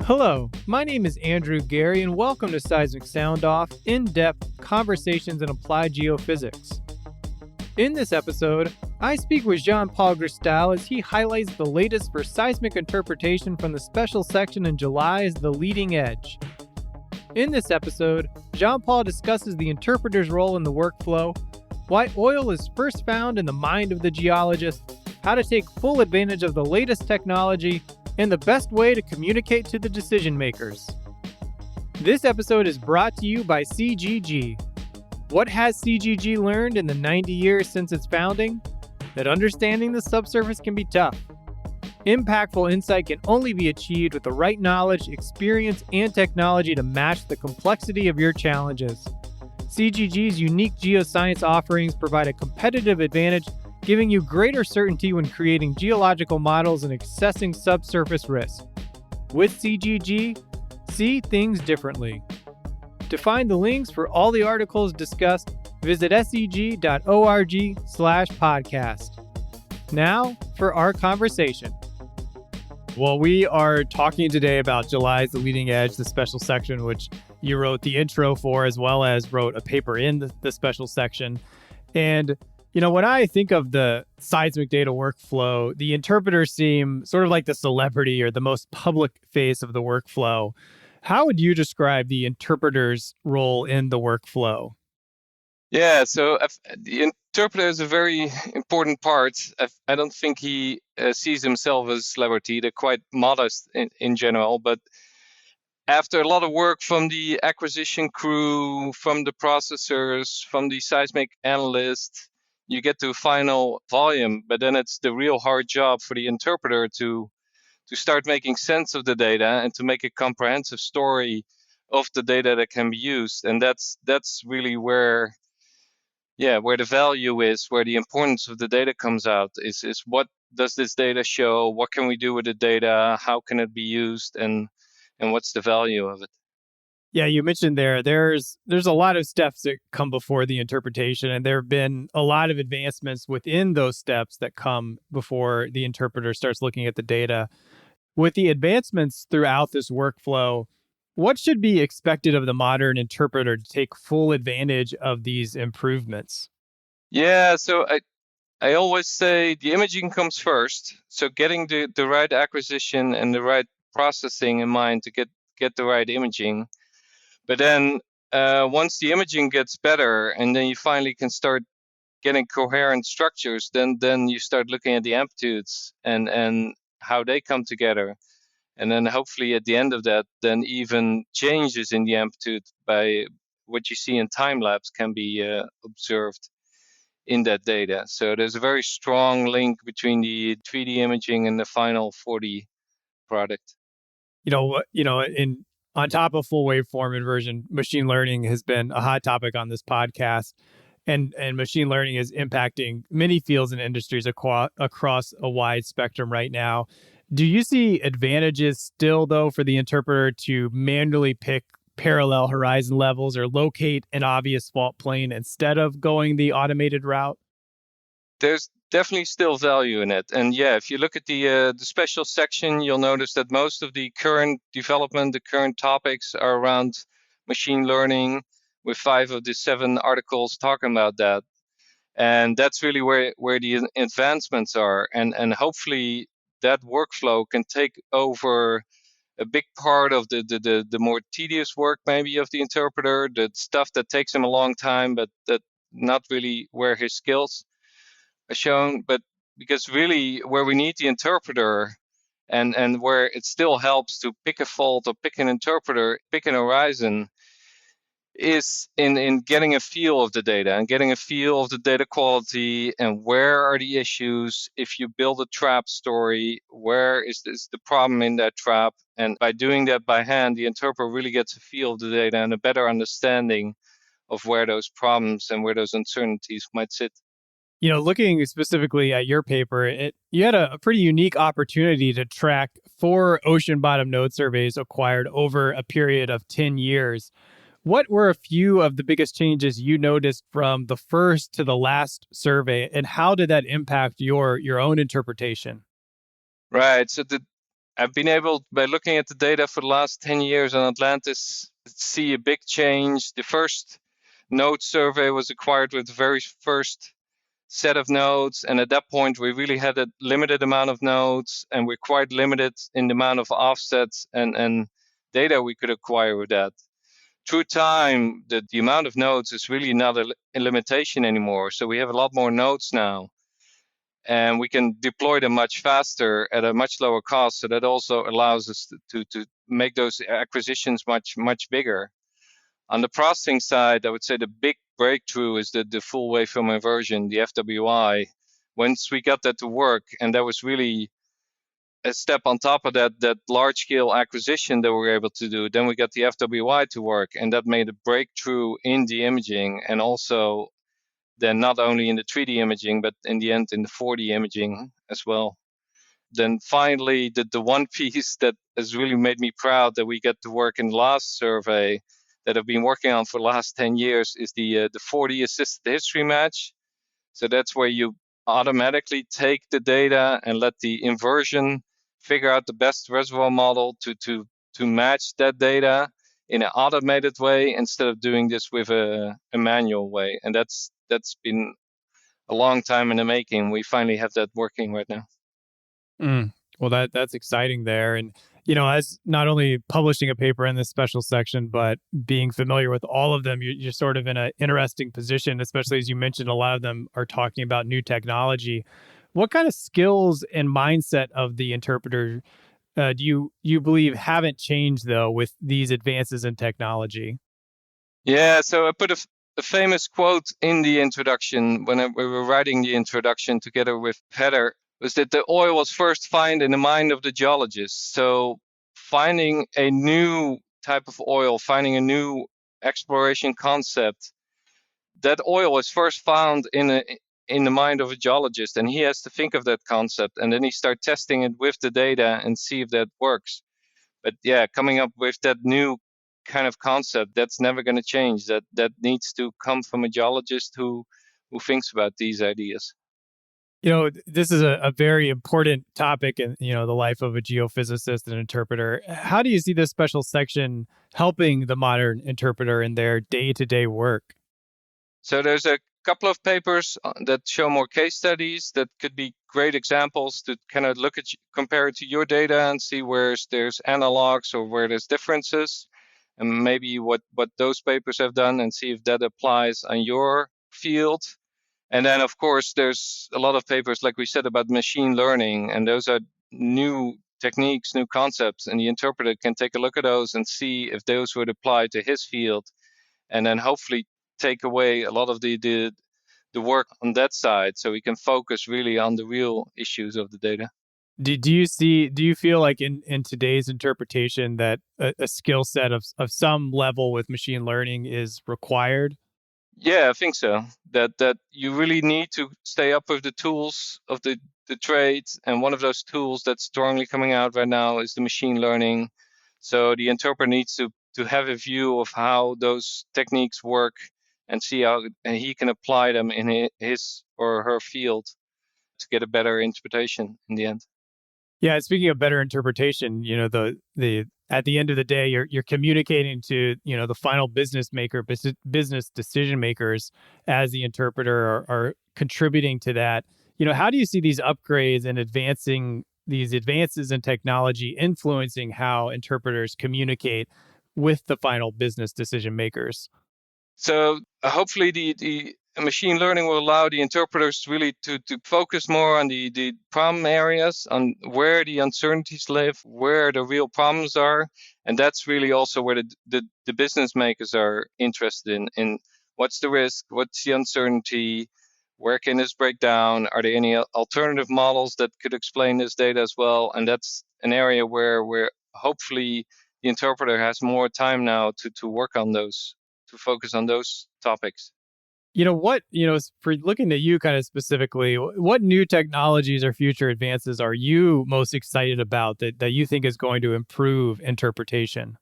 Hello, my name is Andrew Gary, and welcome to Seismic Sound Off, in-depth conversations in applied geophysics. In this episode, I speak with Jean-Paul Gestel as he highlights the latest for seismic interpretation from the special section in July as the leading edge. In this episode, Jean-Paul discusses the interpreter's role in the workflow, why oil is first found in the mind of the geologist, how to take full advantage of the latest technology, and the best way to communicate to the decision makers. This episode is brought to you by CGG. What has CGG learned in the 90 years since its founding? That understanding the subsurface can be tough. Impactful insight can only be achieved with the right knowledge, experience, and technology to match the complexity of your challenges. CGG's unique geoscience offerings provide a competitive advantage, giving you greater certainty when creating geological models and assessing subsurface risk. With CGG, see things differently. To find the links for all the articles discussed, visit seg.org/podcast. Now for our conversation. Well, we are talking today about July's The Leading Edge, the special section, which you wrote the intro for, as well as wrote a paper in the special section. And when I think of the seismic data workflow, the interpreters seem sort of like the celebrity or the most public face of the workflow. How would you describe the interpreter's role in the workflow? Yeah, so the interpreter is a very important part. I don't think he sees himself as a celebrity. They're quite modest in general, but after a lot of work from the acquisition crew, from the processors, from the seismic analysts, you get to a final volume, but then it's the real hard job for the interpreter to start making sense of the data and to make a comprehensive story of the data that can be used. And that's really where the value is, where the importance of the data comes out, is what does this data show? What can we do with the data? How can it be used? And what's the value of it? Yeah, you mentioned there's a lot of steps that come before the interpretation, and there have been a lot of advancements within those steps that come before the interpreter starts looking at the data. With the advancements throughout this workflow, what should be expected of the modern interpreter to take full advantage of these improvements? Yeah, so I always say the imaging comes first. So getting the right acquisition and the right processing in mind to get the right imaging. But then once the imaging gets better and then you finally can start getting coherent structures, then you start looking at the amplitudes and how they come together. And then hopefully at the end of that, then even changes in the amplitude by what you see in time-lapse can be observed in that data. So there's a very strong link between the 3D imaging and the final 4D product. On top of full waveform inversion, machine learning has been a hot topic on this podcast, and machine learning is impacting many fields and industries across a wide spectrum right now. Do you see advantages still, though, for the interpreter to manually pick parallel horizon levels or locate an obvious fault plane instead of going the automated route? There's definitely still value in it. And yeah, if you look at the special section, you'll notice that most of the current development, the current topics are around machine learning, with 5 of the 7 articles talking about that. And that's really where the advancements are. And hopefully that workflow can take over a big part of the more tedious work maybe of the interpreter, the stuff that takes him a long time, but that not really where his skills are shown. But because really where we need the interpreter and where it still helps to pick a fault or pick an interpreter, pick an horizon, is in getting a feel of the data and getting a feel of the data quality and where are the issues. If you build a trap story, where is the problem in that trap? And by doing that by hand, the interpreter really gets a feel of the data and a better understanding of where those problems and where those uncertainties might sit. Looking specifically at your paper, you had a pretty unique opportunity to track 4 ocean bottom node surveys acquired over a period of 10 years. What were a few of the biggest changes you noticed from the first to the last survey, and how did that impact your own interpretation? Right. So I've been able, by looking at the data for the last 10 years on Atlantis, see a big change. The first node survey was acquired with the very first set of nodes, and at that point we really had a limited amount of nodes, and we're quite limited in the amount of offsets and data we could acquire with that. Through time, the amount of nodes is really not a limitation anymore. So we have a lot more nodes now, and we can deploy them much faster at a much lower cost. So that also allows us to make those acquisitions much bigger. On the processing side, I would say the big breakthrough is the full waveform inversion, the FWI. Once we got that to work, and that was really a step on top of that large scale acquisition that we were able to do, then we got the FWI to work, and that made a breakthrough in the imaging, and also then not only in the 3D imaging, but in the end in the 4D imaging as well. Then finally, the one piece that has really made me proud that we get to work in the last survey that I've been working on for the last 10 years is the 4D assisted history match. So that's where you automatically take the data and let the inversion figure out the best reservoir model to match that data in an automated way instead of doing this with a manual way. And that's been a long time in the making. We finally have that working right now. Mm. Well, that's exciting there. And, as not only publishing a paper in this special section, but being familiar with all of them, you're sort of in an interesting position, especially as you mentioned, a lot of them are talking about new technology. What kind of skills and mindset of the interpreter do you believe haven't changed, though, with these advances in technology? Yeah, so I put a famous quote in the introduction when we were writing the introduction together with Heather, was that the oil was first found in the mind of the geologist. So finding a new type of oil, finding a new exploration concept, that oil was first found in the mind of a geologist, and he has to think of that concept, and then he start testing it with the data and see if that works. But yeah, coming up with that new kind of concept, that's never going to change. That needs to come from a geologist who thinks about these ideas. This is a very important topic in, the life of a geophysicist and interpreter. How do you see this special section helping the modern interpreter in their day-to-day work? So there's a couple of papers that show more case studies that could be great examples to kind of look at, compare it to your data and see where there's analogs or where there's differences, and maybe what those papers have done and see if that applies on your field. And then, of course, there's a lot of papers, like we said, about machine learning, and those are new techniques, new concepts, and the interpreter can take a look at those and see if those would apply to his field, and then hopefully take away a lot of the work on that side, so we can focus really on the real issues of the data. Do you feel like in today's interpretation that a skill set of some level with machine learning is required? Yeah, I think so. That you really need to stay up with the tools of the trade, and one of those tools that's strongly coming out right now is the machine learning. So the interpreter needs to have a view of how those techniques work and see how he can apply them in his or her field to get a better interpretation in the end. Yeah, speaking of better interpretation, the at the end of the day, you're communicating to the final business decision makers as the interpreter are contributing to that. How do you see these upgrades and these advances in technology influencing how interpreters communicate with the final business decision makers? So hopefully the machine learning will allow the interpreters really to focus more on the problem areas, on where the uncertainties live, where the real problems are. And that's really also where the business makers are interested in what's the risk, what's the uncertainty, where can this break down, are there any alternative models that could explain this data as well. And that's an area where hopefully the interpreter has more time now to work on those, to focus on those topics. For looking at you kind of specifically, what new technologies or future advances are you most excited about that you think is going to improve interpretation?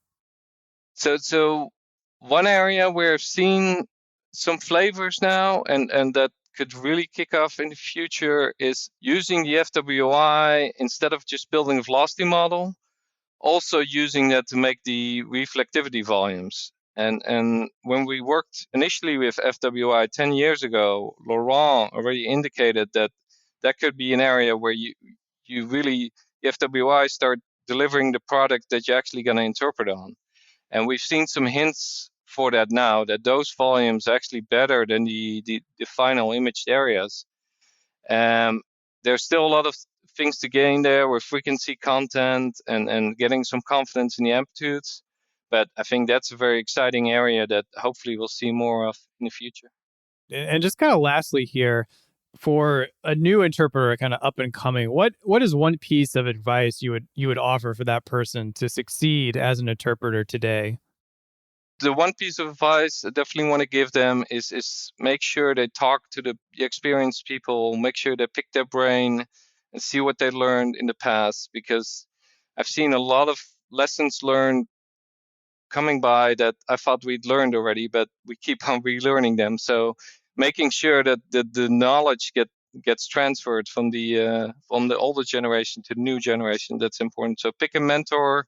So One area where I've seen some flavors now and that could really kick off in the future is using the FWI instead of just building a velocity model, also using that to make the reflectivity volumes. And when we worked initially with FWI 10 years ago, Laurent already indicated that that could be an area where you really, the FWI start delivering the product that you're actually going to interpret on. And we've seen some hints for that now, that those volumes are actually better than the final imaged areas. There's still a lot of things to gain there with frequency content and getting some confidence in the amplitudes. But I think that's a very exciting area that hopefully we'll see more of in the future. And just kind of lastly here, for a new interpreter kind of up and coming, what is one piece of advice you would offer for that person to succeed as an interpreter today? The one piece of advice I definitely want to give them is make sure they talk to the experienced people, make sure they pick their brain and see what they learned in the past, because I've seen a lot of lessons learned coming by that I thought we'd learned already, but we keep on relearning them. So making sure that the knowledge gets transferred from the older generation to the new generation, that's important. So pick a mentor,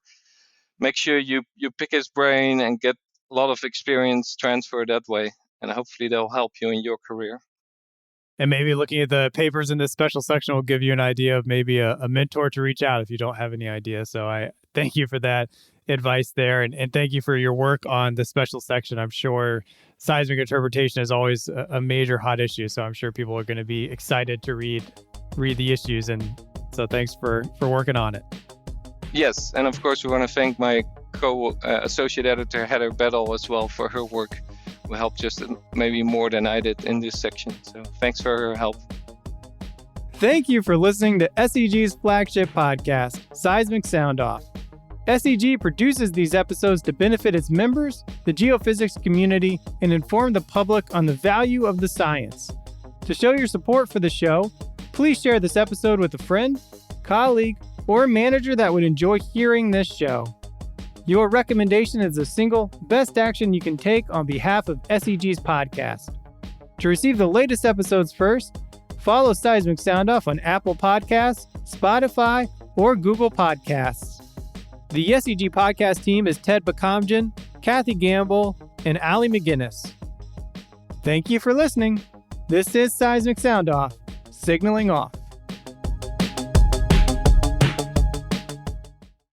make sure you pick his brain and get a lot of experience transferred that way, and hopefully they'll help you in your career. And maybe looking at the papers in this special section will give you an idea of maybe a mentor to reach out if you don't have any idea. So I thank you for that advice there. And thank you for your work on the special section. I'm sure seismic interpretation is always a major hot issue. So I'm sure people are going to be excited to read the issues. And so thanks for working on it. Yes, and of course we want to thank my co-associate editor Heather Bedell as well for her work, who helped just maybe more than I did in this section. So thanks for her help. Thank you for listening to SEG's flagship podcast, Seismic Sound Off. SEG produces these episodes to benefit its members, the geophysics community, and inform the public on the value of the science. To show your support for the show, please share this episode with a friend, colleague, or manager that would enjoy hearing this show. Your recommendation is the single best action you can take on behalf of SEG's podcast. To receive the latest episodes first, follow Seismic Sound Off on Apple Podcasts, Spotify, or Google Podcasts. The SEG podcast team is Ted Bakamjian, Kathy Gamble, and Allie McGinnis. Thank you for listening. This is Seismic Sound Off, signaling off.